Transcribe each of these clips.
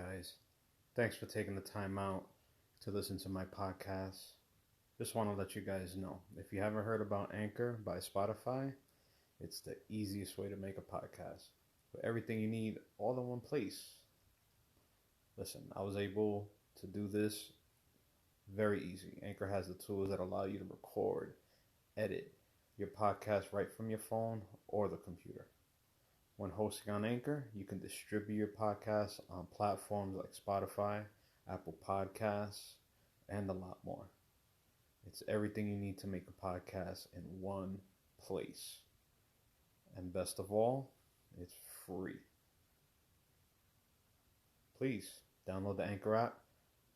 guys. Thanks for taking the time out to listen to my podcast. Just want to let you guys know, if you haven't heard about Anchor by Spotify, it's the easiest way to make a podcast. With everything you need all in one place. Listen, I was able to do this very easy. Anchor has the tools that allow you to record, edit your podcast right from your phone or the computer. When hosting on Anchor, you can distribute your podcast on platforms like Spotify, Apple Podcasts, and a lot more. It's everything you need to make a podcast in one place. And best of all, it's free. Please download the Anchor app.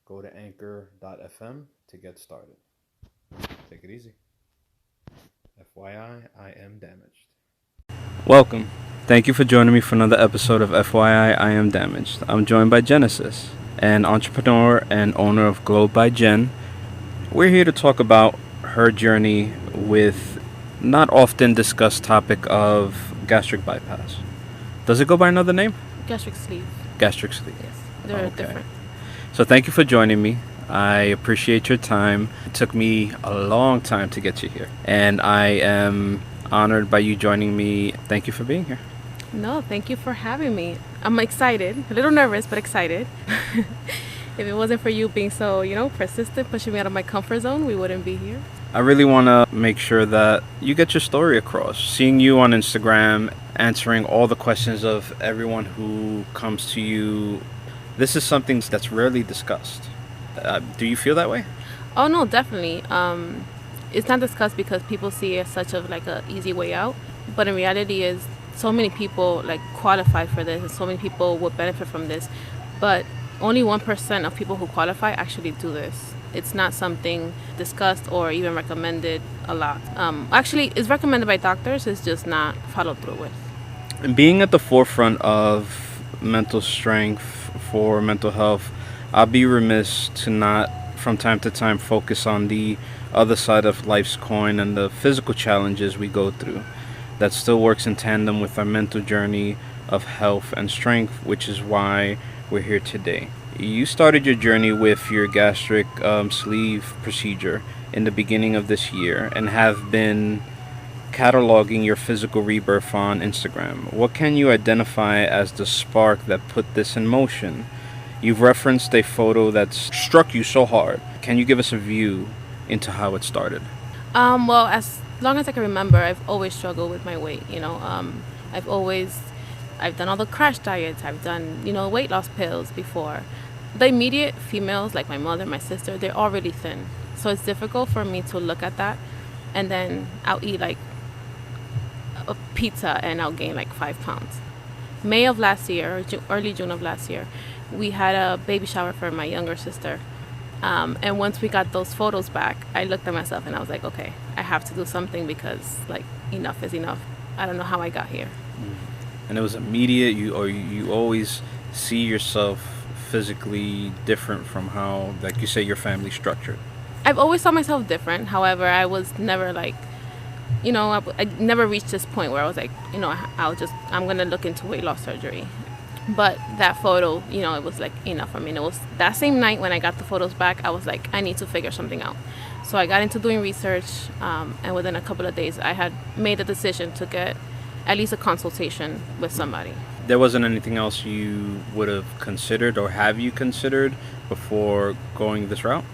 Go to anchor.fm to get started. Take it easy. FYI, I am damaged. Welcome. Thank you for joining me for another episode of FYI, I Am Damaged. I'm joined by Gennesys, an entrepreneur and owner of Glow by Jen. We're here to talk about her journey with not often discussed topic of gastric bypass. Does it go by another name? Gastric sleeve. Gastric sleeve. Yes, they're different. So thank you for joining me. I appreciate your time. It took me a long time to get you here, and I am honored by you joining me. Thank you for being here. No, thank you for having me. I'm excited, a little nervous, but excited. If it wasn't for you being so, persistent, pushing me out of my comfort zone, we wouldn't be here. I really want to make sure that you get your story across. Seeing you on Instagram, answering all the questions of everyone who comes to you, this is something that's rarely discussed. Do you feel that way? Oh, no, definitely. It's not discussed because people see it as such of like a easy way out. But in reality is so many people like qualify for this and so many people would benefit from this. But only 1% of people who qualify actually do this. It's not something discussed or even recommended a lot. Actually, it's recommended by doctors. It's just not followed through with. And being at the forefront of mental strength for mental health, I'll be remiss to not, from time to time, focus on the other side of life's coin and the physical challenges we go through. That still works in tandem with our mental journey of health and strength, which is why we're here today. You started your journey with your gastric sleeve procedure in the beginning of this year and have been cataloging your physical rebirth on Instagram. What can you identify as the spark that put this in motion? You've referenced a photo that's struck you so hard. Can you give us a view into how it started? Well, as long as I can remember, I've always struggled with my weight. I've done all the crash diets. I've done, weight loss pills before. The immediate females, like my mother, my sister, they're all really thin. So it's difficult for me to look at that. And then I'll eat like a pizza and I'll gain like 5 pounds. May of last year, early June of last year, we had a baby shower for my younger sister. And once we got those photos back, I looked at myself and I was like, okay, I have to do something because like enough is enough. I don't know how I got here. And it was immediate. You always see yourself physically different from how, like you say, your family's structured. I've always saw myself different. However, I was never like, I never reached this point where I was like, I'm going to look into weight loss surgery. But that photo, it was like enough for me. And it was that same night when I got the photos back, I was like, I need to figure something out. So I got into doing research, and within a couple of days, I had made a decision to get at least a consultation with somebody. There wasn't anything else you would have considered, or have you considered before going this route?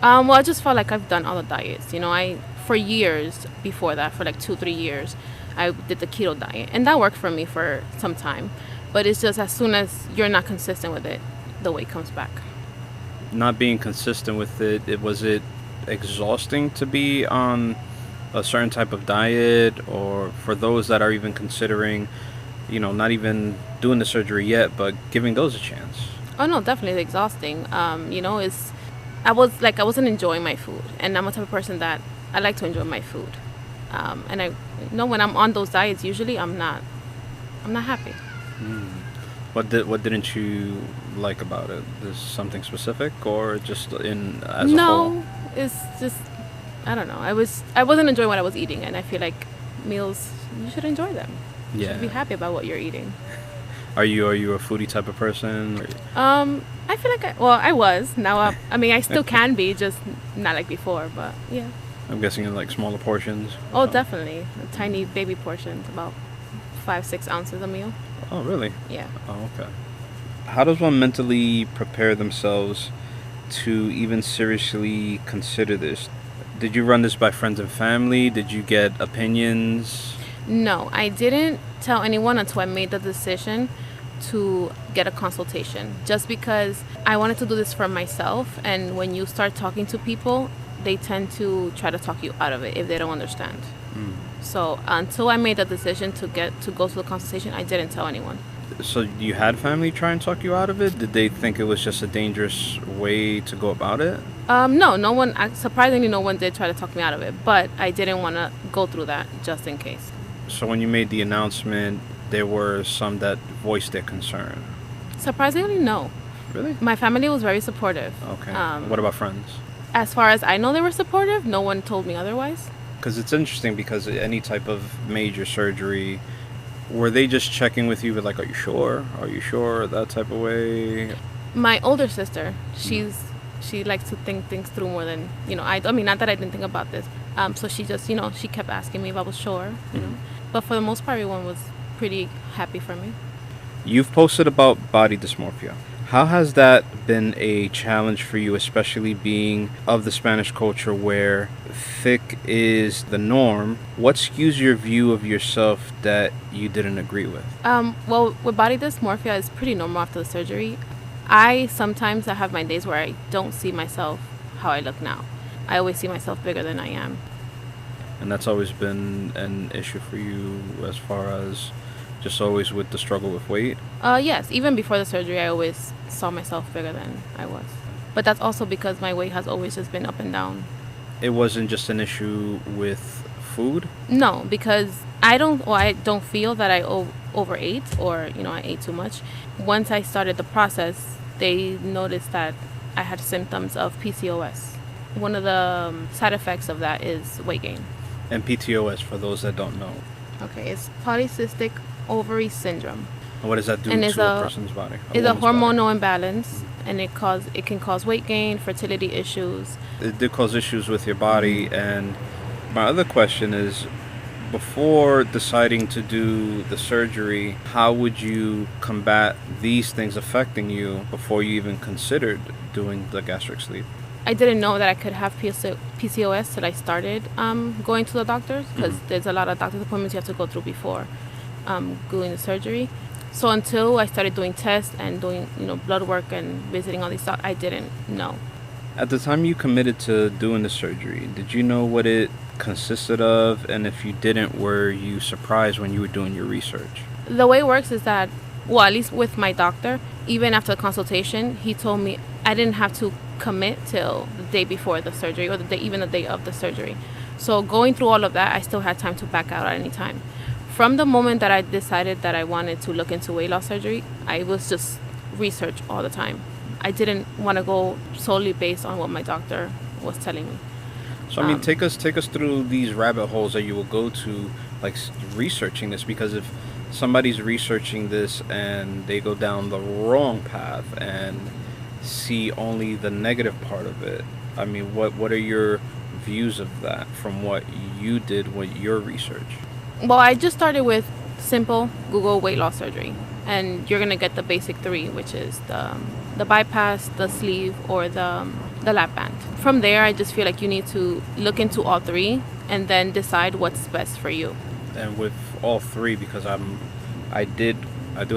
Well, I just felt like I've done all the diets. For years before that, for like 2-3 years, I did the keto diet, and that worked for me for some time. But it's just as soon as you're not consistent with it, the weight comes back. Not being consistent with it, was it exhausting to be on a certain type of diet? Or for those that are even considering, not even doing the surgery yet, but giving those a chance? Oh, no, definitely exhausting. I wasn't enjoying my food. And I'm a type of person that I like to enjoy my food. And I when I'm on those diets, usually I'm not happy. What didn't you like about it? Is something specific, or just as a whole? No, it's just I don't know. I wasn't enjoying what I was eating, and I feel like meals, you should enjoy them. You should be happy about what you're eating. Are you a foodie type of person? I feel like I was. Now I mean, I still can be, just not like before. But yeah. I'm guessing in like smaller portions. Oh, definitely. A tiny baby portions, about 5-6 ounces a meal. Oh, really? Yeah. Oh, okay. How does one mentally prepare themselves to even seriously consider this? Did you run this by friends and family? Did you get opinions? No, I didn't tell anyone until I made the decision to get a consultation, just because I wanted to do this for myself. And when you start talking to people, they tend to try to talk you out of it if they don't understand. So until I made the decision to go to the consultation, I didn't tell anyone. So you had family try and talk you out of it? Did they think it was just a dangerous way to go about it? No one. Surprisingly, no one did try to talk me out of it. But I didn't want to go through that just in case. So when you made the announcement, there were some that voiced their concern. Surprisingly, no. Really? My family was very supportive. Okay. What about friends? As far as I know, they were supportive. No one told me otherwise. Because it's interesting, because any type of major surgery, were they just checking with you with like, are you sure? Are you sure? That type of way? My older sister, she likes to think things through more than, I mean, not that I didn't think about this. So she just, she kept asking me if I was sure, But for the most part, everyone was pretty happy for me. You've posted about body dysmorphia. How has that been a challenge for you, especially being of the Spanish culture where thick is the norm? What skews your view of yourself that you didn't agree with? Well, with body dysmorphia, it's pretty normal after the surgery. I have my days where I don't see myself how I look now. I always see myself bigger than I am. And that's always been an issue for you as far as just always with the struggle with weight? Yes, even before the surgery, I always saw myself bigger than I was. But that's also because my weight has always just been up and down. It wasn't just an issue with food? No, because I don't feel that I overate or, I ate too much. Once I started the process, they noticed that I had symptoms of PCOS. One of the side effects of that is weight gain. And PCOS, for those that don't know? Okay, it's polycystic ovary syndrome. And what does that do to a person's body? It's a hormonal imbalance, and it can cause weight gain, fertility issues. It did cause issues with your body. And my other question is, before deciding to do the surgery, how would you combat these things affecting you before you even considered doing the gastric sleeve? I didn't know that I could have PCOS till I started going to the doctors, because there's a lot of doctor's appointments you have to go through before doing the surgery. So until I started doing tests and doing blood work and visiting all these doctors, I didn't know. At the time you committed to doing the surgery, did you know what it consisted of? And if you didn't, were you surprised when you were doing your research? The way it works is that, well, at least with my doctor, even after the consultation, he told me I didn't have to commit till the day before the surgery, or even the day of the surgery. So going through all of that, I still had time to back out at any time. From the moment that I decided that I wanted to look into weight loss surgery, I was just research all the time. I didn't want to go solely based on what my doctor was telling me. So I mean, take us through these rabbit holes that you will go to, like researching this, because if somebody's researching this and they go down the wrong path and see only the negative part of it, I mean, what are your views of that from what you did with your research? Well, I just started with simple Google weight loss surgery, and you're gonna get the basic 3, which is the bypass, the sleeve, or the lap band. From there, I just feel like you need to look into all 3 and then decide what's best for you. And with all 3, because I do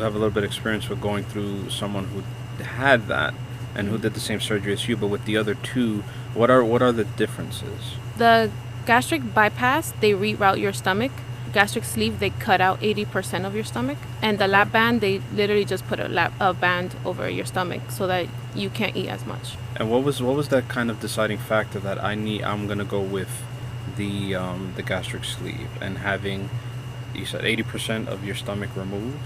have a little bit of experience with going through someone who had that and who did the same surgery as you, but with the other 2, what are the differences? The gastric bypass, they reroute your stomach. Gastric sleeve, they cut out 80% of your stomach, and the lap band, they literally just put a band over your stomach so that you can't eat as much. And what was that kind of deciding factor that I'm gonna go with the gastric sleeve and having, you said 80% of your stomach removed?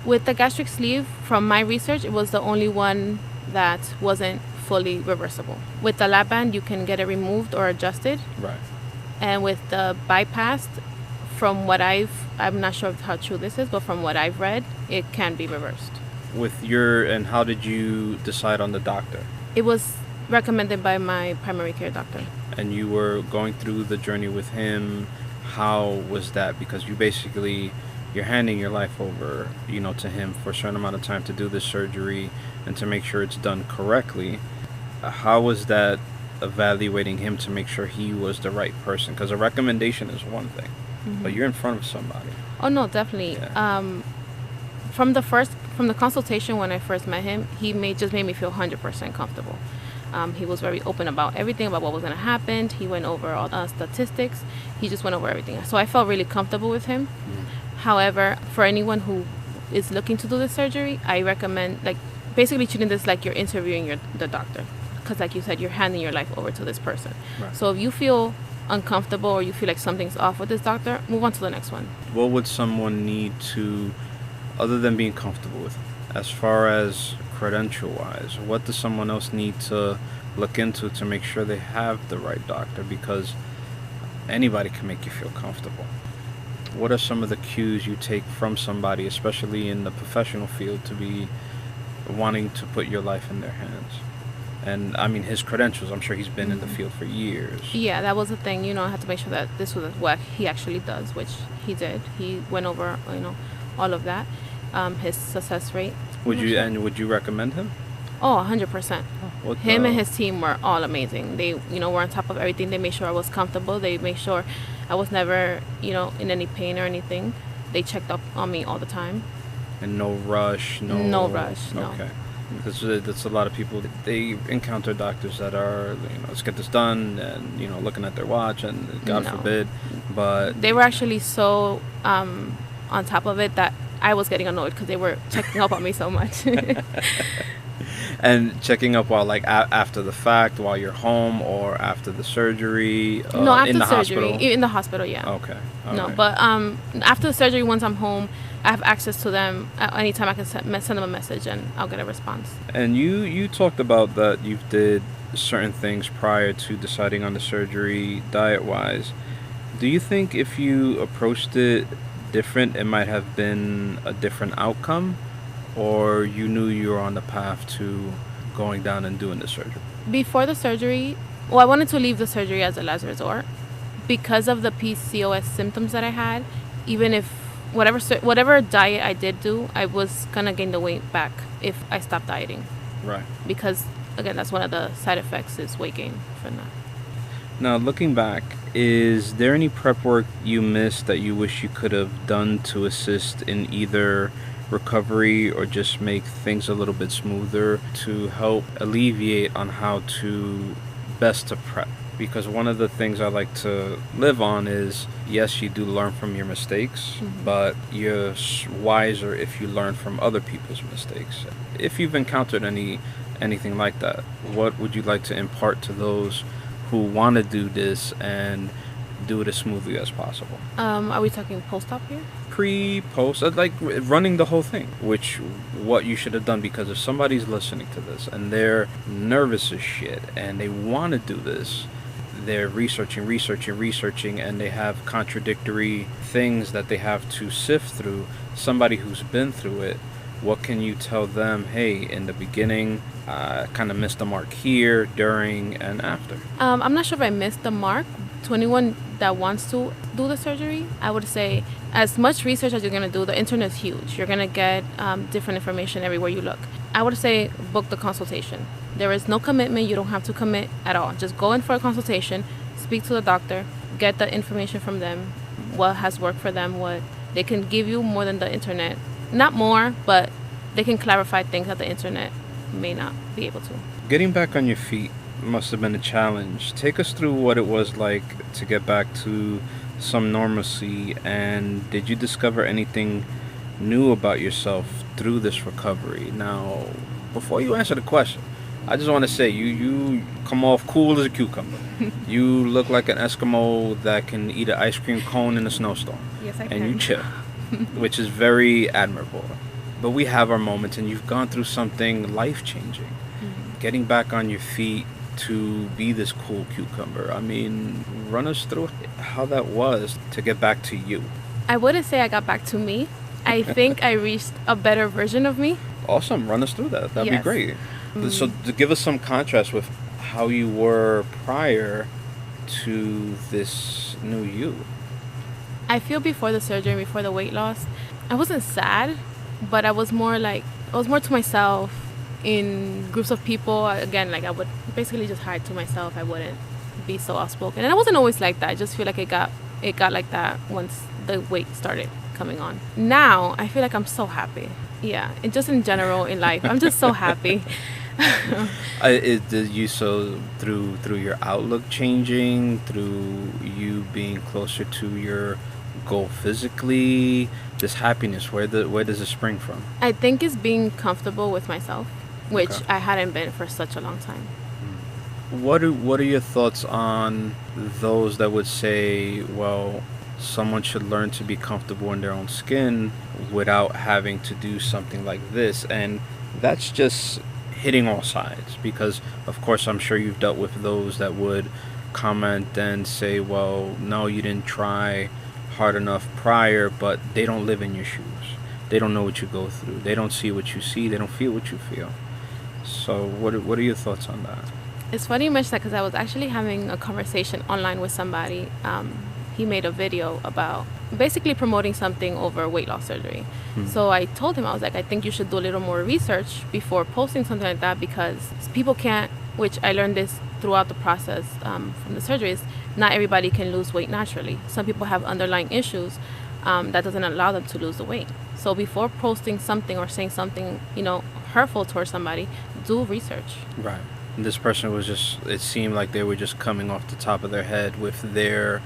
With the gastric sleeve, from my research, it was the only one that wasn't fully reversible. With the lap band, you can get it removed or adjusted. Right. And with the bypass, from what I'm not sure how true this is, but from what I've read, it can be reversed. And how did you decide on the doctor? It was recommended by my primary care doctor. And you were going through the journey with him. How was that? Because you're handing your life over, to him for a certain amount of time to do this surgery and to make sure it's done correctly. How was that evaluating him to make sure he was the right person? Because a recommendation is one thing, but you're in front of somebody. Oh no, definitely. Yeah. From the consultation when I first met him, he just made me feel 100% comfortable. He was very open about everything, about what was going to happen. He went over all the statistics. He just went over everything. So I felt really comfortable with him. However, for anyone who is looking to do this surgery, I recommend basically treating this like you're interviewing the doctor. Because like you said, you're handing your life over to this person. Right. So if you feel uncomfortable or you feel like something's off with this doctor, move on to the next one. What would someone need to, other than being comfortable with, as far as credential-wise, what does someone else need to look into to make sure they have the right doctor? Because anybody can make you feel comfortable. What are some of the cues you take from somebody, especially in the professional field, to be wanting to put your life in their hands? And I mean, his credentials, I'm sure he's been in the field for years. Yeah, that was the thing. I had to make sure that this was what he actually does, which he did. He went over, all of that. His success rate. Would you recommend him? Oh, 100%. Him and his team were all amazing. They, were on top of everything. They made sure I was comfortable. They made sure I was never, in any pain or anything. They checked up on me all the time. And no rush? No rush, no. Okay. Because that's a lot of people. They encounter doctors that are, let's get this done, and, looking at their watch, and God forbid. But they were actually so on top of it that I was getting annoyed because they were checking up on me so much. And checking up while after the fact, while you're home, or after the surgery? No, after in the surgery. Hospital? In the hospital, yeah. Okay. No, right. But after the surgery, once I'm home, I have access to them. Anytime I can send them a message and I'll get a response. And you talked about that you did certain things prior to deciding on the surgery, diet-wise. Do you think if you approached it different, it might have been a different outcome? Or you knew you were on the path to going down and doing the surgery? Before the surgery, I wanted to leave the surgery as a last resort. Because of the PCOS symptoms that I had, even if whatever diet I did do, I was going to gain the weight back if I stopped dieting. Right. Because, again, that's one of the side effects is weight gain from that. Now, looking back, is there any prep work you missed that you wish you could have done to assist in either recovery or just make things a little bit smoother to help alleviate on how to best to prep? Because one of the things I like to live on is, yes, you do learn from your mistakes, but you're wiser if you learn from other people's mistakes. If you've encountered anything like that, what would you like to impart to those who want to do this and do it as smoothly as possible? Are we talking post-op here? Post, like running the whole thing, what you should have done. Because if somebody's listening to this and they're nervous as shit and they want to do this, they're researching, and they have contradictory things that they have to sift through. Somebody who's been through it, what can you tell them? Hey, in the beginning, I kind of missed the mark here, during, and after. I'm not sure if I missed the mark. To anyone that wants to do the surgery, I would say as much research as you're going to do. The internet is huge. You're going to get different information everywhere you look. I would say book the consultation. There is no commitment. You don't have to commit at all. Just go in for a consultation, speak to the doctor, get the information from them, what has worked for them, what they can give you more than the internet. Not more, but they can clarify things that the internet may not be able to. Getting back on your feet must have been a challenge. Take us through what it was like to get back to some normalcy, and did you discover anything new about yourself through this recovery? Now, before you answer the question, I just want to say you come off cool as a cucumber. You look like an Eskimo that can eat an ice cream cone in a snowstorm. Yes, I can. And you chill, which is very admirable. But we have our moments, and you've gone through something life-changing. Getting back on your feet, to be this cool cucumber? I mean, run us through how that was to get back to you. I wouldn't say I got back to me. I think I reached a better version of me. Awesome. Run us through that. That'd Yes. be great. So to give us some contrast with how you were prior to this new you. I feel before the surgery and before the weight loss, I wasn't sad, but I was more to myself in groups of people. Again, like I would basically just hide to myself. I wouldn't be so outspoken. And I wasn't always like that. I just feel like it got like that once the weight started coming on. Now, I feel like I'm so happy. Yeah, and just in general in life, I'm just so happy. Did you so through your outlook changing, through you being closer to your goal physically, this happiness, where does it spring from? I think it's being comfortable with myself, which Okay. I hadn't been for such a long time. What are your thoughts on those that would say, well, someone should learn to be comfortable in their own skin without having to do something like this? And that's just hitting all sides, because of course I'm sure you've dealt with those that would comment and say, well, no, you didn't try hard enough prior, but they don't live in your shoes. They don't know what you go through. They don't see what you see. They don't feel what you feel. So what are your thoughts on that? It's funny you mention that because I was actually having a conversation online with somebody. He made a video about basically promoting something over weight loss surgery. So I told him, I was like, I think you should do a little more research before posting something like that, because people can't, which I learned this throughout the process from the surgeries, not everybody can lose weight naturally. Some people have underlying issues that doesn't allow them to lose the weight. So before posting something or saying something, hurtful towards somebody, do research. Right. And this person was it seemed like they were just coming off the top of their head with their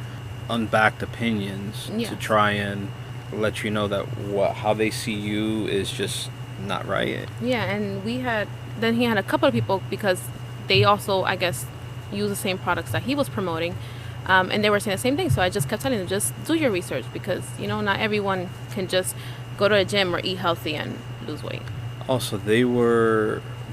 unbacked opinions Yeah. to try and let you know that how they see you is just not right. Yeah, and he had a couple of people, because they also, I guess, use the same products that he was promoting, and they were saying the same thing. So I just kept telling them, just do your research, because not everyone can just go to a gym or eat healthy and lose weight. Also,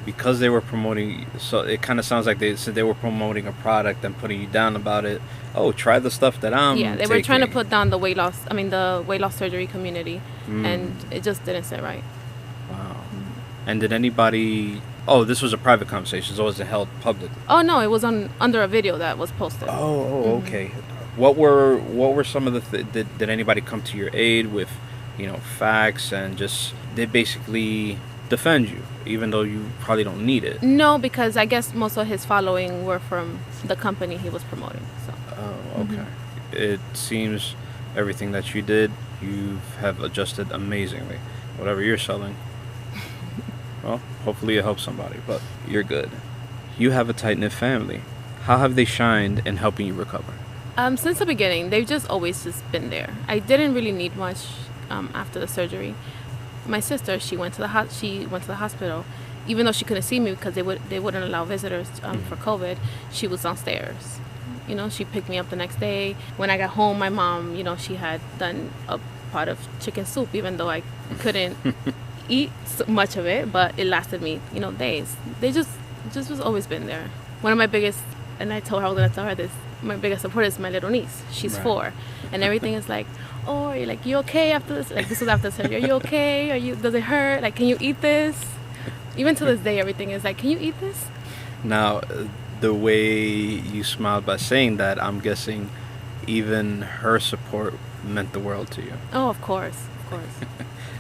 because they were promoting, so it kind of sounds like they were promoting a product and putting you down about it. Oh, try the stuff that I'm They were trying to taking. put down the weight loss surgery community, and it just didn't sit right. Wow. And did anybody? Oh, this was a private conversation, so it wasn't held publicly. Oh no, it was under a video that was posted. Oh, okay. What were some of the did anybody come to your aid with, facts, and just they basically defend you, even though you probably don't need it? No, because I guess most of his following were from the company he was promoting. So. Oh, okay. It seems everything that you did, you have adjusted amazingly. Whatever you're selling, well, hopefully it helps somebody, but you're good. You have a tight-knit family. How have they shined in helping you recover? Since the beginning, they've just always just been there. I didn't really need much after the surgery. My sister, she went to the hospital, even though she couldn't see me because they wouldn't allow visitors for COVID. She was downstairs. She picked me up the next day. When I got home, my mom, she had done a pot of chicken soup, even though I couldn't eat much of it, but it lasted me, days. They just was always been there. One of my biggest, and I told her I was gonna tell her this, my biggest support is my little niece. She's Right. 4, and everything is like, oh, you okay after this? Like, this was after surgery. Are you okay? Does it hurt? Like, can you eat this? Even to this day, everything is like, can you eat this? Now, the way you smiled by saying that, I'm guessing even her support meant the world to you. Oh, of course.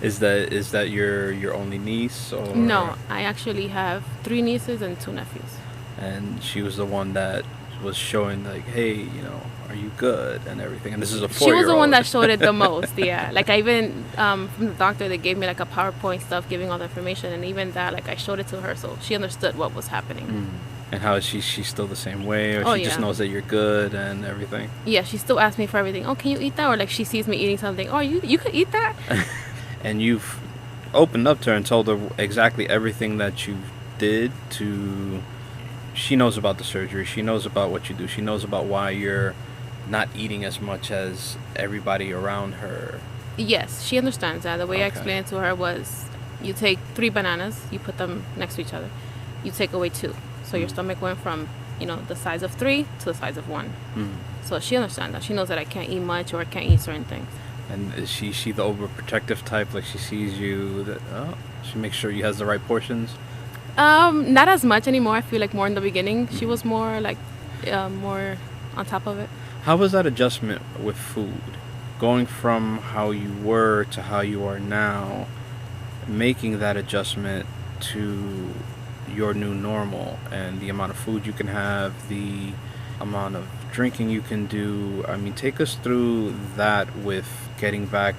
Is that your only niece, or No, I actually have 3 nieces and 2 nephews. And she was the one that was showing like, hey, are you good and everything? And this is a 4-year-old. She was the one that showed it the most, yeah. Like, I even, from the doctor, they gave me like a PowerPoint stuff giving all the information, and even that, like, I showed it to her, so she understood what was happening. And how is she still the same way, or Oh, she just yeah. knows that you're good and everything? Yeah, she still asks me for everything. Oh, can you eat that? Or like, she sees me eating something. Oh, you could eat that? And you've opened up to her and told her exactly everything that you did to... She knows about the surgery. She knows about what you do. She knows about why you're not eating as much as everybody around her. Yes, she understands that. The way I Okay. explained it to her was, you take 3 bananas, you put them next to each other. You take away 2. So your stomach went from the size of 3 to the size of 1. Mm. So she understands that. She knows that I can't eat much or I can't eat certain things. And is she the overprotective type? Like she sees you, she makes sure you has the right portions? Not as much anymore. I feel like more in the beginning. She was more like, more on top of it. How was that adjustment with food? Going from how you were to how you are now, making that adjustment to your new normal and the amount of food you can have, the amount of drinking you can do. I mean, take us through that with getting back,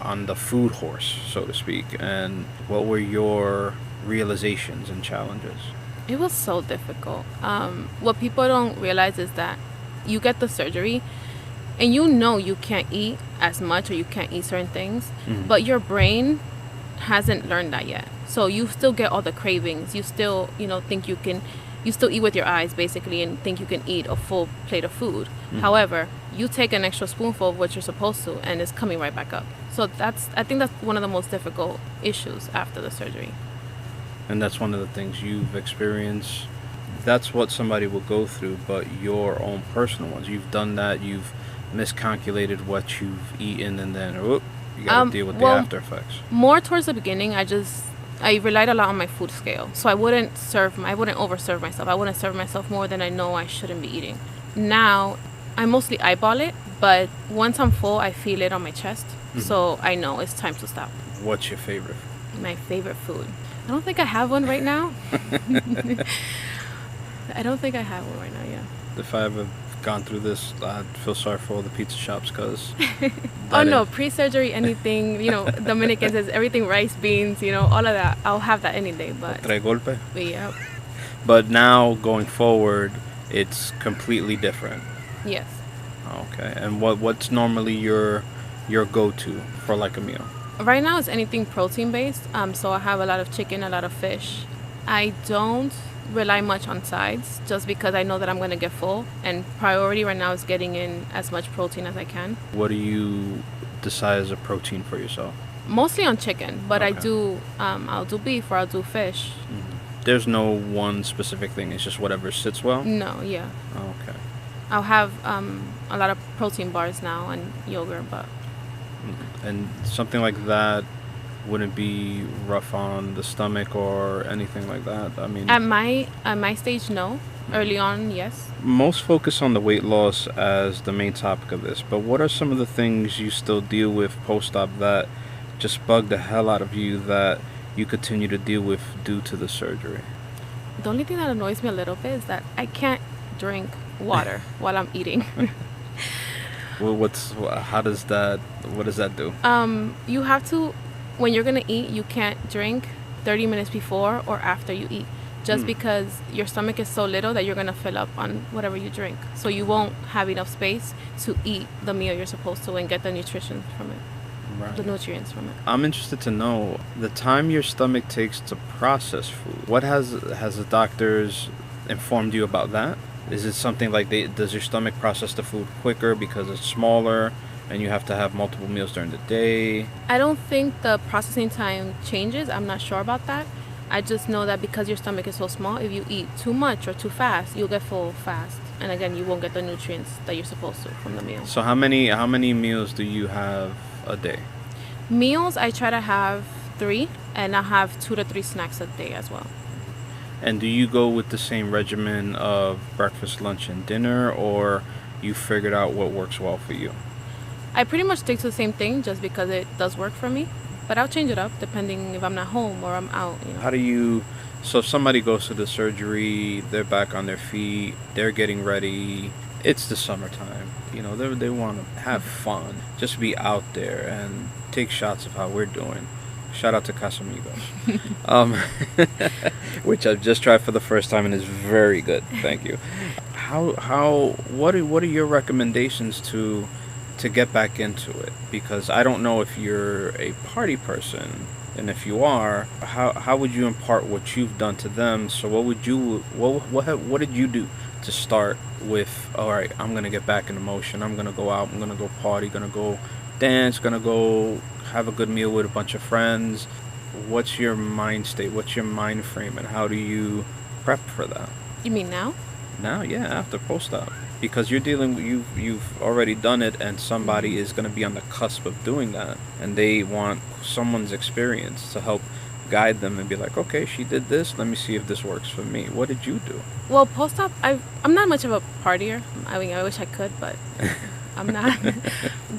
on the food horse, so to speak, and what were your realizations and challenges? It was so difficult. What people don't realize is that you get the surgery and you can't eat as much or you can't eat certain things, but your brain hasn't learned that yet. So you still get all the cravings. You still, think you still eat with your eyes basically and think you can eat a full plate of food. However, you take an extra spoonful of what you're supposed to and it's coming right back up. So I think that's one of the most difficult issues after the surgery. And that's one of the things you've experienced. That's what somebody will go through, but your own personal ones. You've done that. You've miscalculated what you've eaten, and then you got to deal with the after effects. More towards the beginning, I relied a lot on my food scale, so I wouldn't overserve myself. I wouldn't serve myself more than I know I shouldn't be eating. Now, I mostly eyeball it, but once I'm full, I feel it on my chest, so I know it's time to stop. What's your favorite? My favorite food. I don't think I have one right now. I don't think I have one right now, yeah. If I ever gone through this, I'd feel sorry for all the pizza shops because... no, pre-surgery, anything, Dominican says everything, rice, beans, all of that. I'll have that any day, but... Tres golpe? Yeah. But now, going forward, it's completely different. Yes. Okay. And what's normally your go-to for like a meal? Right now it's anything protein-based. So I have a lot of chicken, a lot of fish. I don't rely much on sides just because I know that I'm going to get full, and priority right now is getting in as much protein as I can. What do you decide as a protein for yourself? Mostly on chicken, but Okay. I'll do beef or I'll do fish. There's no one specific thing, it's just whatever sits well? No, yeah. Okay. I'll have a lot of protein bars now and yogurt, but... And something like that wouldn't be rough on the stomach or anything like that? I mean, at my stage, no. Early on, yes. Most focus on the weight loss as the main topic of this, but what are some of the things you still deal with post-op that just bug the hell out of you that you continue to deal with due to the surgery? The only thing that annoys me a little bit is that I can't drink water while I'm eating. Well, what does that do? You have to, when you're gonna eat, you can't drink 30 minutes before or after you eat, just because your stomach is so little that you're gonna fill up on whatever you drink. So you won't have enough space to eat the meal you're supposed to and get the nutrition from it, Right. the nutrients from it. I'm interested to know the time your stomach takes to process food. What has the doctors informed you about that? Is it something like does your stomach process the food quicker because it's smaller and you have to have multiple meals during the day? I don't think the processing time changes. I'm not sure about that. I just know that because your stomach is so small, if you eat too much or too fast, you'll get full fast. And again, you won't get the nutrients that you're supposed to from the meal. So how many meals do you have a day? Meals, I try to have 3, and I have 2 to 3 snacks a day as well. And do you go with the same regimen of breakfast, lunch, and dinner, or you figured out what works well for you? I pretty much stick to the same thing just because it does work for me. But I'll change it up depending if I'm not home or I'm out. How do you... So if somebody goes to the surgery, they're back on their feet, they're getting ready, it's the summertime, they want to have fun, just be out there and take shots of how we're doing. Shout out to Casamigos, which I've just tried for the first time and is very good. Thank you. What are your recommendations to get back into it? Because I don't know if you're a party person, and if you are, how would you impart what you've done to them? So what did you do to start with? All right, I'm gonna get back into motion. I'm gonna go out. I'm gonna go party. Gonna go dance. Gonna go have a good meal with a bunch of friends. What's your mind state? What's your mind frame, and how do you prep for that? You mean now? Now, yeah, after post-op, because you're dealing, you've already done it, and somebody is going to be on the cusp of doing that, and they want someone's experience to help guide them and be like, okay, she did this. Let me see if this works for me. What did you do? Well, post-op, I'm not much of a partier. I mean, I wish I could, but I'm not.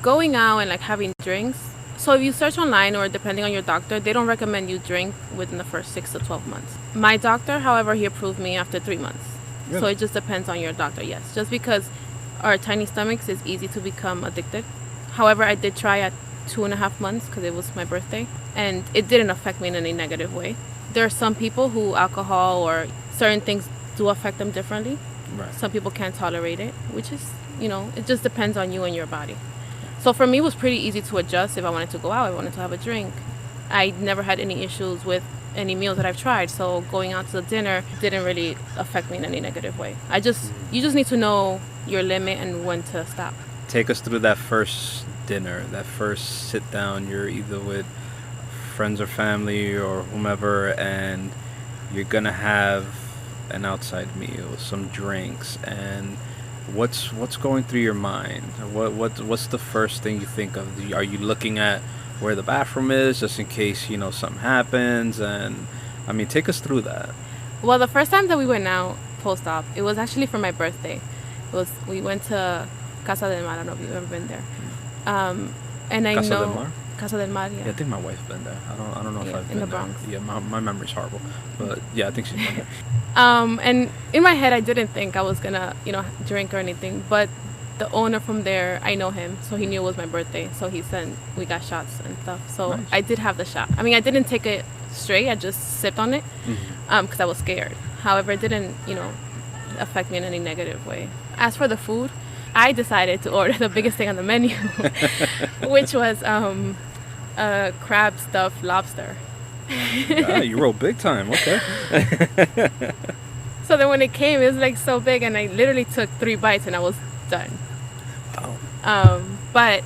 Going out and like having drinks. So if you search online or depending on your doctor, they don't recommend you drink within the first 6 to 12 months. My doctor, however, he approved me after 3 months. Really? So it just depends on your doctor, yes. Just because our tiny stomachs is easy to become addicted. However, I did try at 2.5 months because it was my birthday, and it didn't affect me in any negative way. There are some people who alcohol or certain things do affect them differently. Right. Some people can't tolerate it, which is, it just depends on you and your body. So for me, it was pretty easy to adjust. If I wanted to go out, I wanted to have a drink. I never had any issues with any meals that I've tried. So going out to dinner didn't really affect me in any negative way. You just need to know your limit and when to stop. Take us through that first dinner, that first sit down. You're either with friends or family or whomever, and you're gonna have an outside meal, some drinks, and what's going through your mind? What's the first thing you think of? Are you looking at where the bathroom is just in case something happens? And I mean, take us through that. Well, the first time that we went out post-op, it was actually for my birthday. We went to Casa del Mar. I don't know if you've ever been there. And I Casa know del Mar? Casa del Mar, yeah. Yeah, I think my wife's been there. I don't know if I've been in the there. Bronx. Yeah, my memory's horrible, but yeah, I think she's been there. And in my head, I didn't think I was gonna, drink or anything. But the owner from there, I know him, so he knew it was my birthday. So he sent, we got shots and stuff. So Nice. I did have the shot. I mean, I didn't take it straight. I just sipped on it, because I was scared. However, it didn't, affect me in any negative way. As for the food, I decided to order the biggest thing on the menu, which was a crab stuffed lobster. Yeah, you rolled big time. Okay. So then when it came, it was like so big, and I literally took 3 bites and I was done. Wow. But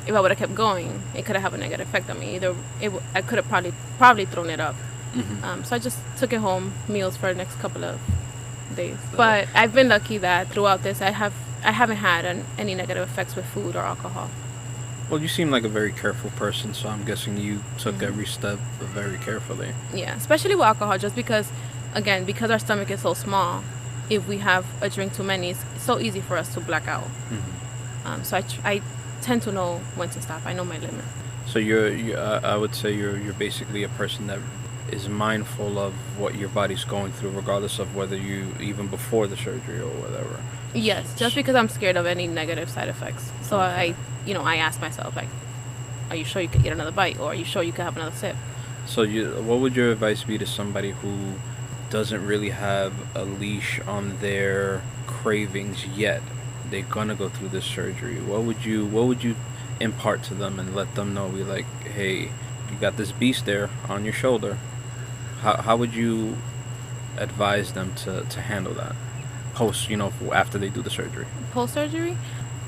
if I would have kept going, it could have had a negative effect on me. I could have probably thrown it up. So I just took it home, meals for the next couple of days. But I've been lucky that throughout this, I haven't had any negative effects with food or alcohol. Well, you seem like a very careful person, so I'm guessing you took every step very carefully. Yeah, especially with alcohol, just because, again, because our stomach is so small, if we have a drink too many, it's so easy for us to black out. So I tend to know when to stop. I know my limit. So I would say you're basically a person that is mindful of what your body's going through, regardless of whether even before the surgery or whatever. Yes, just because I'm scared of any negative side effects. So I ask myself, like, are you sure you could eat another bite, or are you sure you could have another sip? So what would your advice be to somebody who doesn't really have a leash on their cravings yet? They're gonna go through this surgery. What would you impart to them and let them know? Be like, hey, you got this beast there on your shoulder. How would you advise them to handle that post, after they do the surgery? Post surgery,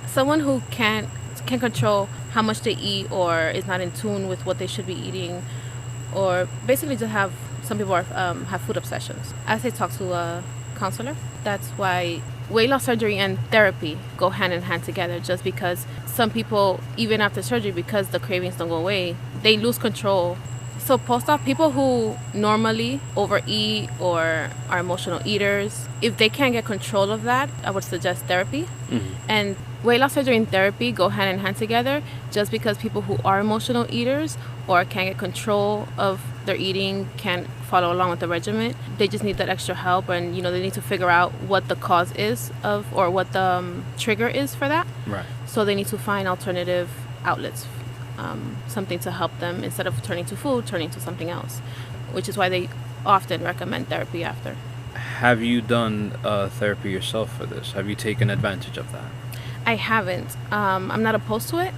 someone who can control how much they eat, or is not in tune with what they should be eating, or basically just some people have food obsessions. I say talk to a counselor. That's why weight loss surgery and therapy go hand in hand together, just because some people, even after surgery, because the cravings don't go away, they lose control. So post-op, people who normally overeat or are emotional eaters, if they can't get control of that, I would suggest therapy. And weight loss surgery and therapy go hand in hand together, just because people who are emotional eaters or can't get control of their eating, can't follow along with the regimen, they just need that extra help, and they need to figure out what the cause is of, or what the trigger is for that. Right. So they need to find alternative outlets, something to help them, instead of turning to food, turning to something else, which is why they often recommend therapy after. Have you done therapy yourself for this? Have you taken advantage of that? I haven't. I'm not opposed to it.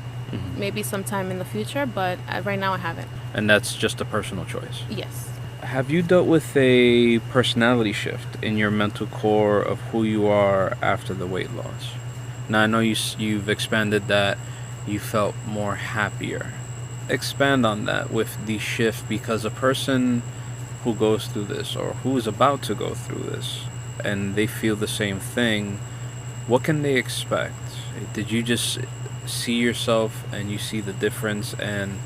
Maybe sometime in the future, but right now I haven't. And that's just a personal choice? Yes. Have you dealt with a personality shift in your mental core of who you are after the weight loss? Now, I know you've expanded that you felt more happier. Expand on that with the shift, because a person who goes through this, or who is about to go through this, and they feel the same thing, what can they expect? Did you just see yourself and you see the difference and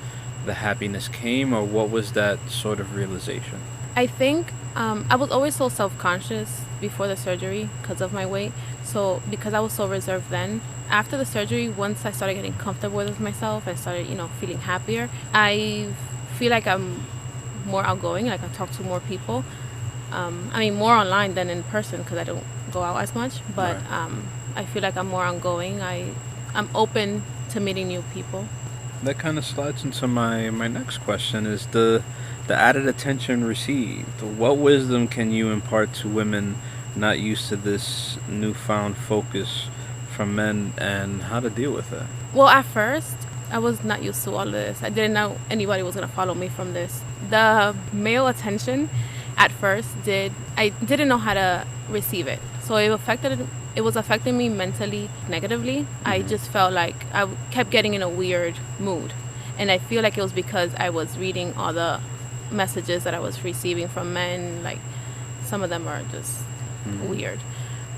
the happiness came, or what was that sort of realization? I think I was always so self-conscious before the surgery because of my weight. So because I was so reserved then, after the surgery, once I started getting comfortable with myself and started, feeling happier, I feel like I'm more outgoing. Like I talk to more people. More online than in person because I don't go out as much. But Right. I feel like I'm more outgoing. I'm open to meeting new people. That kind of slides into my next question: is the added attention received. What wisdom can you impart to women not used to this newfound focus from men, and how to deal with it? Well, at first, I was not used to all of this. I didn't know anybody was going to follow me from this. The male attention at first I didn't know how to receive it. So it was affecting me mentally negatively. I just felt like I kept getting in a weird mood. And I feel like it was because I was reading all the messages that I was receiving from men. Like some of them are just weird,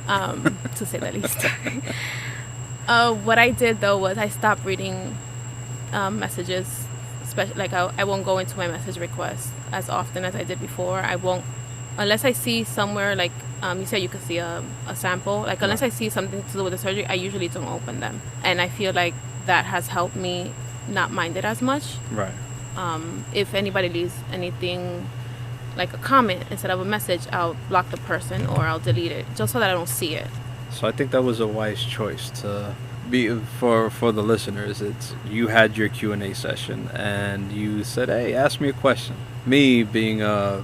to say the least. What I did though was I stopped reading messages. Especially like I won't go into my message requests as often as I did before. I won't, unless I see somewhere like you said you could see a sample. Like unless I see something to do with the surgery, I usually don't open them. And I feel like that has helped me not mind it as much. Right. If anybody leaves anything like a comment instead of a message, I'll block the person or I'll delete it just so that I don't see it. So I think that was a wise choice to be for the listeners. It's you had your Q&A session and you said, "Hey, ask me a question." Me being the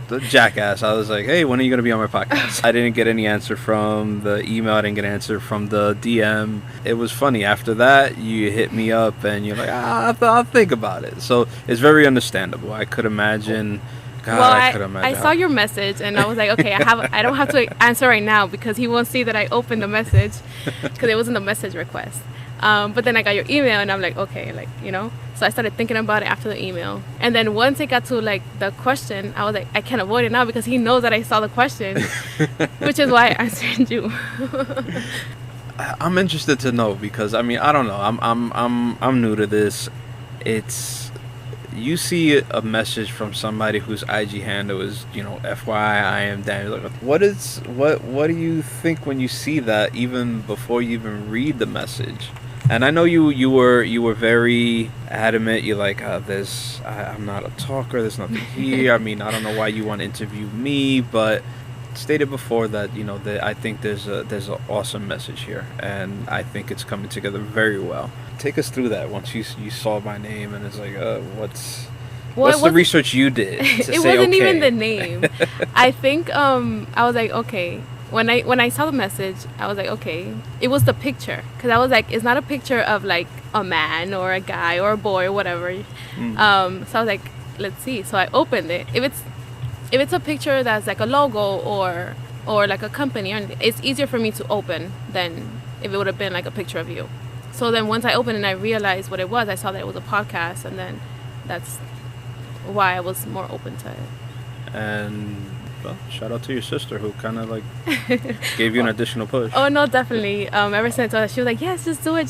the jackass, I was like, "Hey, when are you going to be on my podcast?" I didn't get any answer from the email. I didn't get an answer from the DM. It was funny. After that, you hit me up and you're like, I'll think about it. So it's very understandable. I could imagine. God, Well, I could imagine. I saw your message and I was like, okay, I don't have to answer right now because he won't see that I opened the message because it wasn't a message request. But then I got your email and I'm like, okay, So I started thinking about it after the email. And then once it got to like the question, I was like, I can't avoid it now because he knows that I saw the question, which is why I answered you. I'm interested to know because I don't know. I'm new to this. You see a message from somebody whose IG handle is, FYI, I am Daniel. Like, what do you think when you see that, even before you even read the message? And I know you were very adamant. You're like, I'm not a talker. There's nothing here. I don't know why you want to interview me, but stated before that, I think there's an awesome message here, and I think it's coming together very well. Take us through that once you saw my name and it's like, what's the research you did to it say wasn't okay? even the name. I think I was like, okay. When I saw the message, I was like, okay. It was the picture because I was like, it's not a picture of like a man or a guy or a boy or whatever. So I was like, let's see. So I opened it. If it's a picture that's like a logo or like a company, it's easier for me to open than if it would have been like a picture of you. So then once I opened and I realized what it was, I saw that it was a podcast, and then that's why I was more open to it. And well, shout out to your sister who kind of like gave you an additional push. Oh no, definitely. Ever since I saw that, she was like, "Yes, just do it."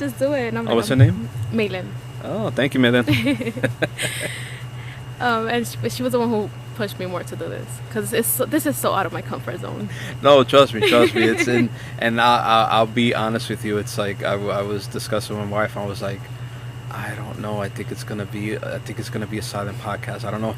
And I'm like, what's her name? Maylin. Oh, thank you, Maylin. And she was the one who pushed me more to do this because this is so out of my comfort zone. No, trust me. It's in, and I'll be honest with you. It's like I was discussing with my wife. And I was like, I don't know. I think it's gonna be a silent podcast. I don't know.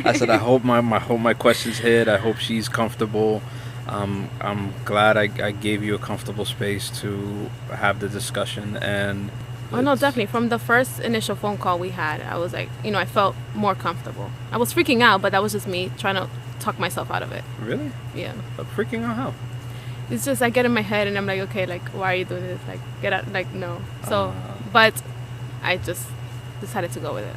I said I hope my questions hit. I hope she's comfortable. I'm glad I gave you a comfortable space to have the discussion. And oh no, definitely. From the first initial phone call we had, I was like, I felt more comfortable. I was freaking out, but that was just me trying to talk myself out of it. Really? Yeah. But freaking out how? It's just I get in my head and I'm like, okay, like why are you doing this? Like get out, like no. So, but I just decided to go with it.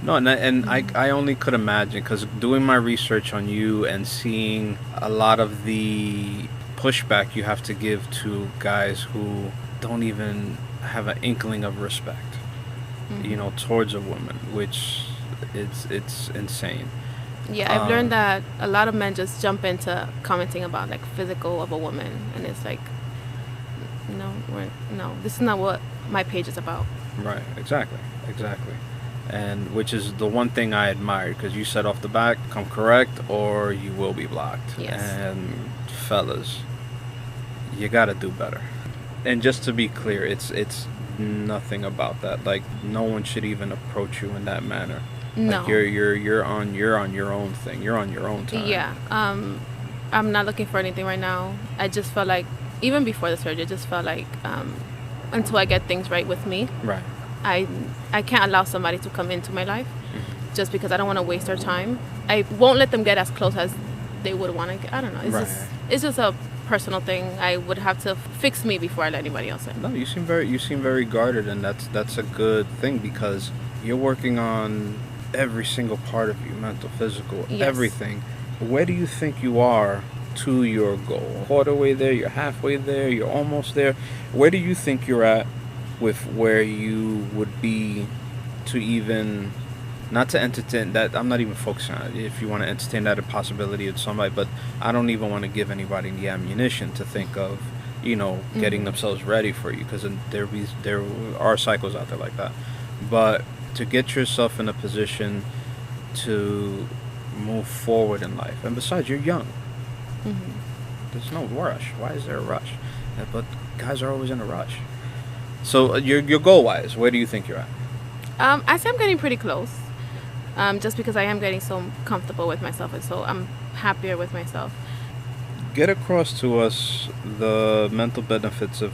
No, and I only could imagine because doing my research on you and seeing a lot of the pushback you have to give to guys who don't even have an inkling of respect, towards a woman, which it's insane. Yeah, I've learned that a lot of men just jump into commenting about like physical of a woman, and it's like, no, this is not what my page is about. Right, exactly. And which is the one thing I admired, because you said off the back, come correct or you will be blocked. Yes. And fellas, you gotta do better. And just to be clear, it's nothing about that. Like, no one should even approach you in that manner. No. Like, you're on your own thing. You're on your own time. Yeah. I'm not looking for anything right now. I just felt like, even before the surgery, I just felt like until I get things right with me, Right. I can't allow somebody to come into my life just because I don't want to waste their time. I won't let them get as close as they would want to get. I don't know. It's just a personal thing. I would have to fix me before I let anybody else in. No, you seem very guarded, and that's a good thing, because you're working on every single part of you, mental, physical, Yes. everything. Where do you think you are to your goal? Quarter way there, you're halfway there, you're almost there. Where do you think you're at with where you would be to even, not to entertain that, I'm not even focusing on it, if you want to entertain that a possibility of somebody, but I don't even want to give anybody the ammunition to think of, getting themselves ready for you, because there are cycles out there like that. But to get yourself in a position to move forward in life, and besides, you're young. There's no rush. Why is there a rush? But guys are always in a rush. So your goal wise, where do you think you're at? I say I'm getting pretty close, just because I am getting so comfortable with myself, and so I'm happier with myself. Get across to us the mental benefits of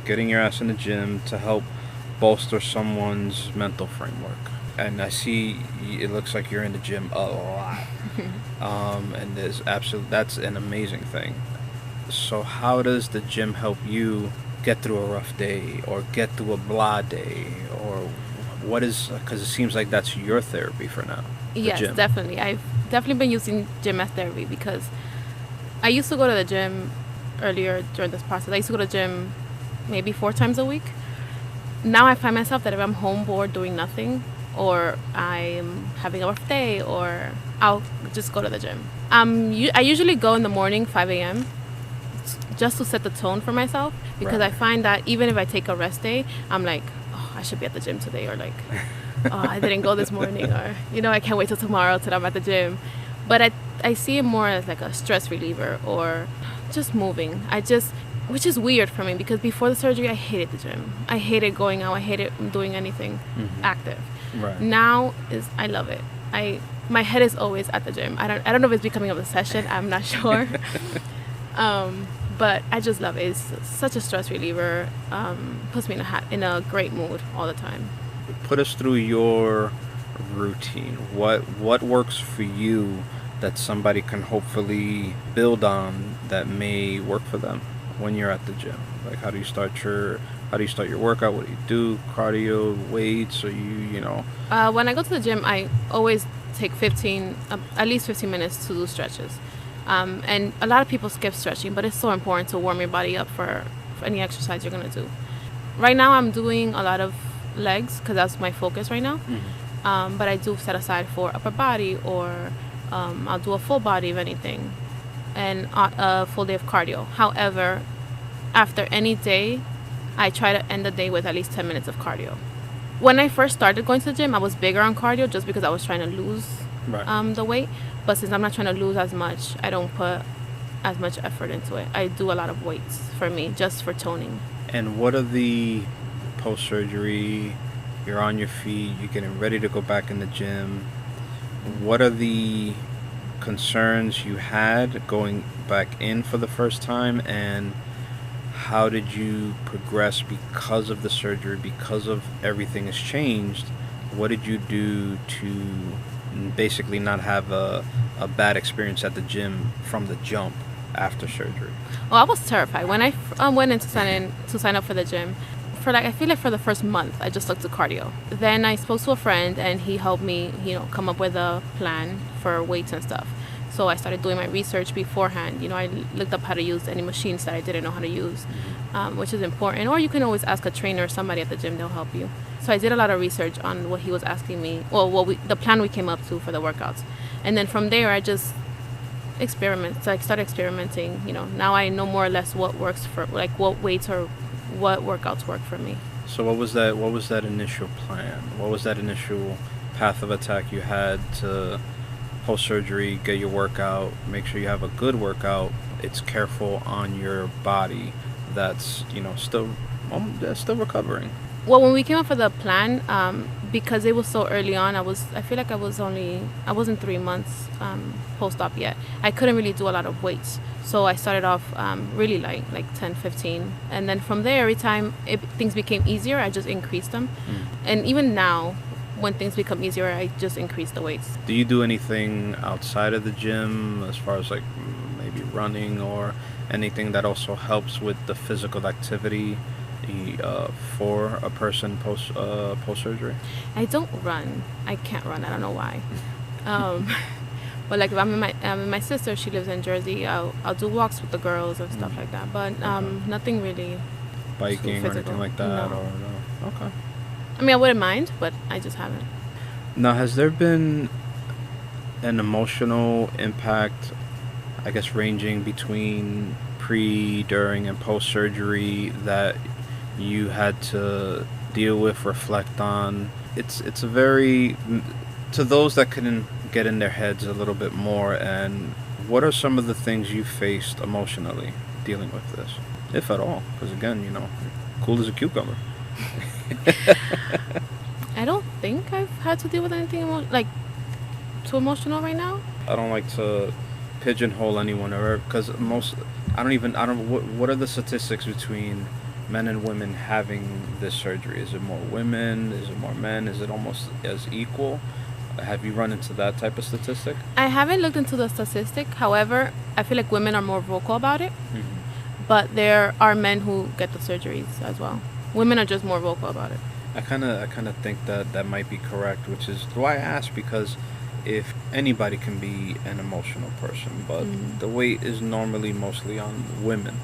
getting your ass in the gym to help bolster someone's mental framework. And I see it looks like you're in the gym a lot. And that's an amazing thing. So how does the gym help you get through a rough day, or get through a blah day, or what is, because it seems like that's your therapy for now? Yes, gym. definitely. I've definitely been using gym as therapy, because I used to go to the gym earlier during this process. I used to go to the gym maybe 4 times a week. Now I find myself that if I'm home bored doing nothing, or I'm having a rough day, or I'll just go to the gym. I usually go in the morning, 5 a.m., just to set the tone for myself, because Right. I find that even if I take a rest day, I'm like, oh, I should be at the gym today, or like, oh, I didn't go this morning, or, I can't wait till tomorrow till I'm at the gym. But I see it more as like a stress reliever, or just moving. Which is weird for me, because before the surgery, I hated the gym. I hated going out. I hated doing anything active. Right. Now I love it. My head is always at the gym. I don't know if it's becoming an obsession. I'm not sure. But I just love it. It's such a stress reliever. Puts me in a great mood all the time. Put us through your routine. What works for you that somebody can hopefully build on that may work for them when you're at the gym? Like, how do you start your workout? What do you do? Cardio, weights, or you know? When I go to the gym, I always take at least 15 minutes to do stretches. And a lot of people skip stretching, but it's so important to warm your body up for any exercise you're going to do. Right now, I'm doing a lot of legs, because that's my focus right now. But I do set aside for upper body, or I'll do a full body if anything, and a full day of cardio. However, after any day, I try to end the day with at least 10 minutes of cardio. When I first started going to the gym, I was bigger on cardio just because I was trying to lose the weight. But since I'm not trying to lose as much, I don't put as much effort into it. I do a lot of weights for me, just for toning. And what are the post-surgery, you're on your feet, you're getting ready to go back in the gym, what are the concerns you had going back in for the first time, and how did you progress because of the surgery, because of everything has changed? What did you do to basically not have a bad experience at the gym from the jump after surgery? Well, I was terrified when I went in to sign up for the gym. I feel like for the first month, I just looked at cardio. Then I spoke to a friend, and he helped me, come up with a plan for weights and stuff. So I started doing my research beforehand. I looked up how to use any machines that I didn't know how to use, which is important. Or you can always ask a trainer or somebody at the gym; they'll help you. So I did a lot of research on what he was asking me, the plan we came up to for the workouts. And then from there, I just started experimenting. Now I know more or less what works for, like, what weights or what workouts work for me. So what was that initial plan? What was that initial path of attack you had to post-surgery, get your workout, make sure you have a good workout, it's careful on your body that's, still recovering? Well, when we came up with the plan, because it was so early on, I feel like I wasn't 3 months post-op yet. I couldn't really do a lot of weights. So I started off really light, like 10, 15. And then from there, every time things became easier, I just increased them. And even now, when things become easier, I just increase the weights. Do you do anything outside of the gym as far as like maybe running or anything that also helps with the physical activity for a person post surgery? I don't run. I can't run. I don't know why. But like if I'm with my sister, she lives in Jersey. I'll do walks with the girls and stuff like that. But nothing really. Biking or anything like that? No. Or no? Okay. I mean, I wouldn't mind, but I just haven't. Now, has there been an emotional impact, I guess, ranging between pre, during, and post-surgery that you had to deal with, reflect on? It's a very, to those that couldn't get in their heads a little bit more, and what are some of the things you faced emotionally dealing with this, if at all? Because again, cool as a cucumber. I don't think I've had to deal with anything too emotional right now. I don't like to pigeonhole anyone, or because what are the statistics between men and women having this surgery? Is it more women? Is it more men? Is it almost as equal? Have you run into that type of statistic? I haven't looked into the statistic. However, I feel like women are more vocal about it. But there are men who get the surgeries as well. Women are just more vocal about it. I kind of think that might be correct, which is why I ask, because if anybody can be an emotional person, but the weight is normally mostly on women.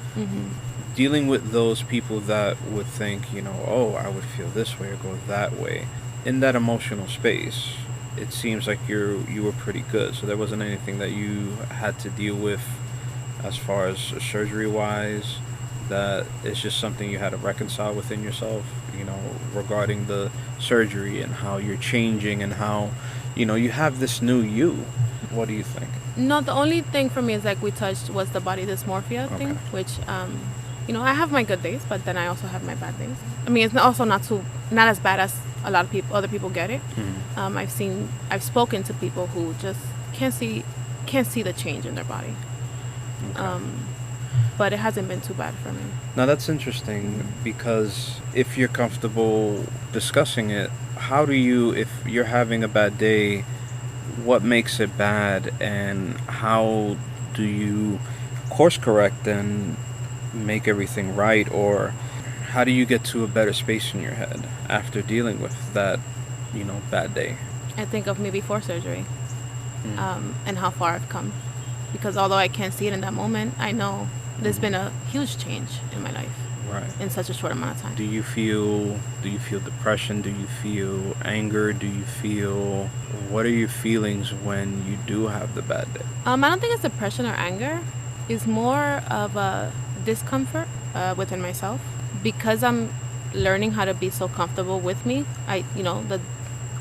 Dealing with those people that would think, oh, I would feel this way or go that way, in that emotional space, it seems like you were pretty good. So there wasn't anything that you had to deal with as far as surgery-wise, that it's just something you had to reconcile within yourself, regarding the surgery and how you're changing and how, you have this new you. What do you think? No, the only thing for me is like we touched was the body dysmorphia thing, which, I have my good days, but then I also have my bad days. I mean, it's also not as bad as a lot of other people get it. I've spoken to people who just can't see the change in their body. But it hasn't been too bad for me. Now that's interesting, because if you're comfortable discussing it, how do you, if you're having a bad day, what makes it bad, and how do you course correct and make everything right, or how do you get to a better space in your head after dealing with that, bad day? I think of me before surgery, and how far I've come. Because although I can't see it in that moment, I know there's been a huge change in my life. Right. In such a short amount of time. Do you feel depression? Do you feel anger? What are your feelings when you do have the bad day? I don't think it's depression or anger. It's more of a discomfort within myself, because I'm learning how to be so comfortable with me.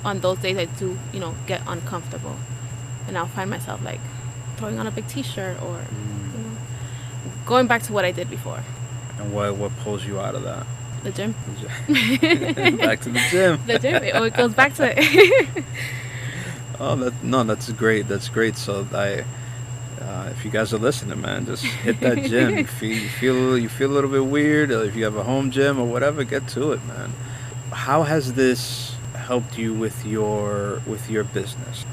On those days I do, get uncomfortable, and I'll find myself like throwing on a big t-shirt or going back to what I did before. And what pulls you out of that? The gym. Back to the gym. The gym. It goes back to it. That's great. That's great. So if you guys are listening, man, just hit that gym. If you feel a little bit weird, or if you have a home gym or whatever, get to it, man. How has this helped you with your business?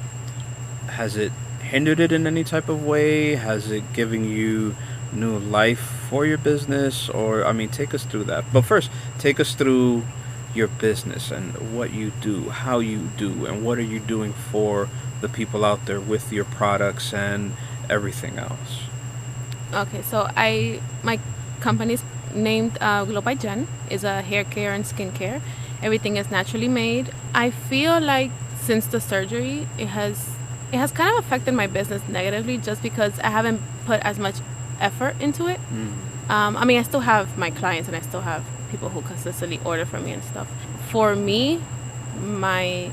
Has it hindered it in any type of way? Has it given you new life for your business? Or, take us through that. But first, take us through your business and what you do, how you do, and what are you doing for the people out there with your products and everything else. Okay, so my company's named Glow by Jen. Is a hair care and skin care. Everything is naturally made. I feel like since the surgery, it has It has kind of affected my business negatively just because I haven't put as much effort into it. I mean, I still have my clients and I still have people who consistently order from me and stuff. For me, my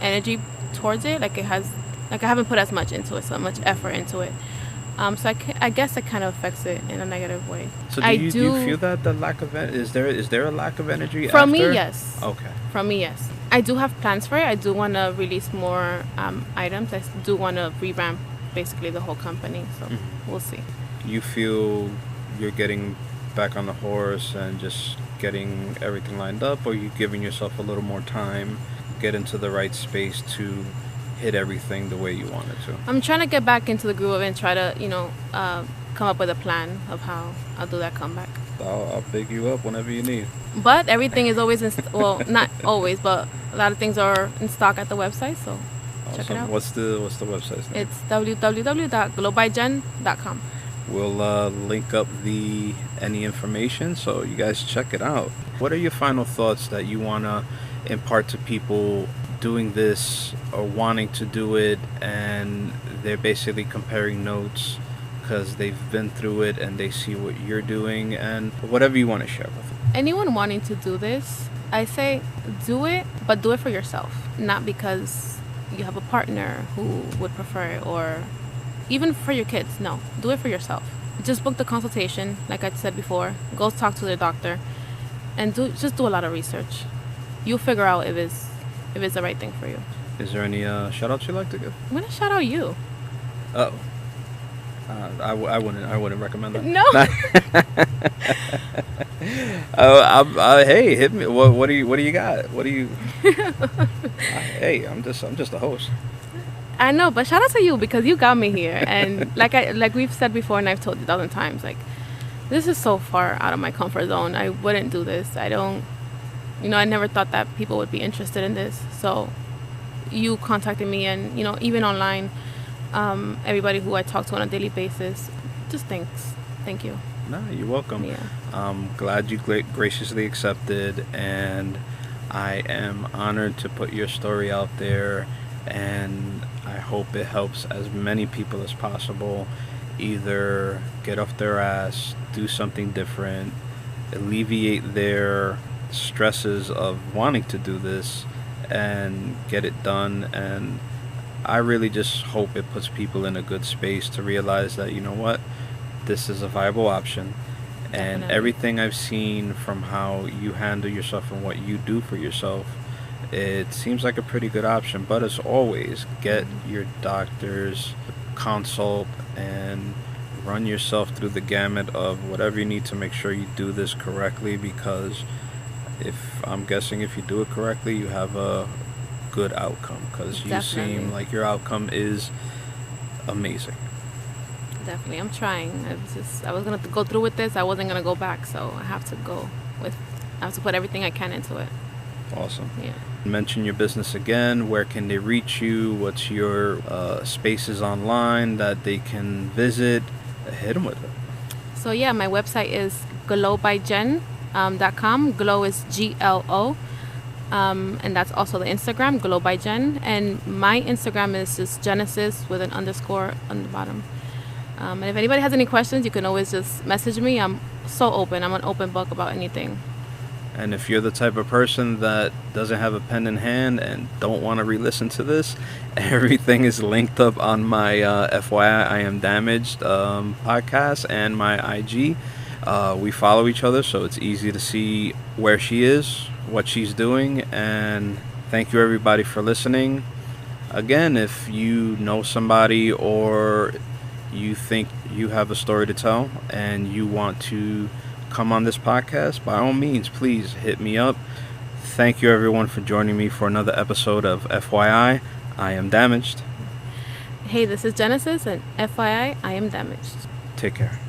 energy towards it, like I haven't put as much into it, so much effort into it. So I guess it kind of affects it in a negative way. So do you feel that the lack of is there a lack of energy from after? me? Yes. Okay. From me, yes. I do have plans for it. I do want to release more items. I do want to revamp basically the whole company. So we'll see. You feel you're getting back on the horse and just getting everything lined up, or you giving yourself a little more time, get into the right space to hit everything the way you want it to? I'm trying to get back into the groove and try to, come up with a plan of how I'll do that comeback. I'll pick you up whenever you need. But everything is always well, not always, but a lot of things are in stock at the website, so check it out. What's the website's name? It's www.glowbyjen.com. We'll link up any information, so you guys check it out. What are your final thoughts that you want to impart to people doing this or wanting to do it, and they're basically comparing notes because they've been through it and they see what you're doing, and whatever you want to share with them? Anyone wanting to do this, I say do it, but do it for yourself, not because you have a partner who would prefer it, or even for your kids. No, do it for yourself. Just book the consultation, like I said before. Go talk to the doctor, and just do a lot of research. You'll figure out if it's the right thing for you. Is there any shout outs you'd like to give? I'm gonna shout out you. Oh, I wouldn't recommend that. No. Hey, hit me. What do you got? What do you? Hey, I'm just a host. I know, but shout out to you because you got me here, and like we've said before, and I've told you 1,000 times, like this is so far out of my comfort zone. I wouldn't do this. I never thought that people would be interested in this. So you contacted me, and even online, everybody who I talk to on a daily basis, just thanks. Thank you. No, you're welcome. Yeah. I'm glad you graciously accepted, and I am honored to put your story out there, and I hope it helps as many people as possible either get off their ass, do something different, alleviate their stresses of wanting to do this, and get it done. And I really just hope it puts people in a good space to realize that, you know what, this is a viable option. And Definitely. Everything I've seen from how you handle yourself and what you do for yourself, it seems like a pretty good option. But as always, get your doctor's consult and run yourself through the gamut of whatever you need to make sure you do this correctly, because if you do it correctly, you have a good outcome, because you seem like your outcome is amazing. Definitely. I'm trying. I was going to go through with this. I wasn't going to go back, so I have to put everything I can into it. Awesome. Yeah. Mention your business again. Where can they reach you? What's your spaces online that they can visit? Hit them with it. So yeah, my website is glowbyjen.com. Glow is GLO. And that's also the Instagram, Glow by Jen. And my Instagram is just Gennesys with an underscore on the bottom. And if anybody has any questions, you can always just message me. I'm so open. I'm an open book about anything. And if you're the type of person that doesn't have a pen in hand and don't want to re-listen to this, everything is linked up on my FYI, I Am Damaged podcast and my IG. We follow each other, so it's easy to see where she is, what she's doing. And thank you everybody for listening. Again, if you know somebody or you think you have a story to tell and you want to come on this podcast, by all means, please hit me up. Thank you everyone for joining me for another episode of FYI, I Am Damaged. Hey, this is Gennesys, and FYI, I Am Damaged. Take care.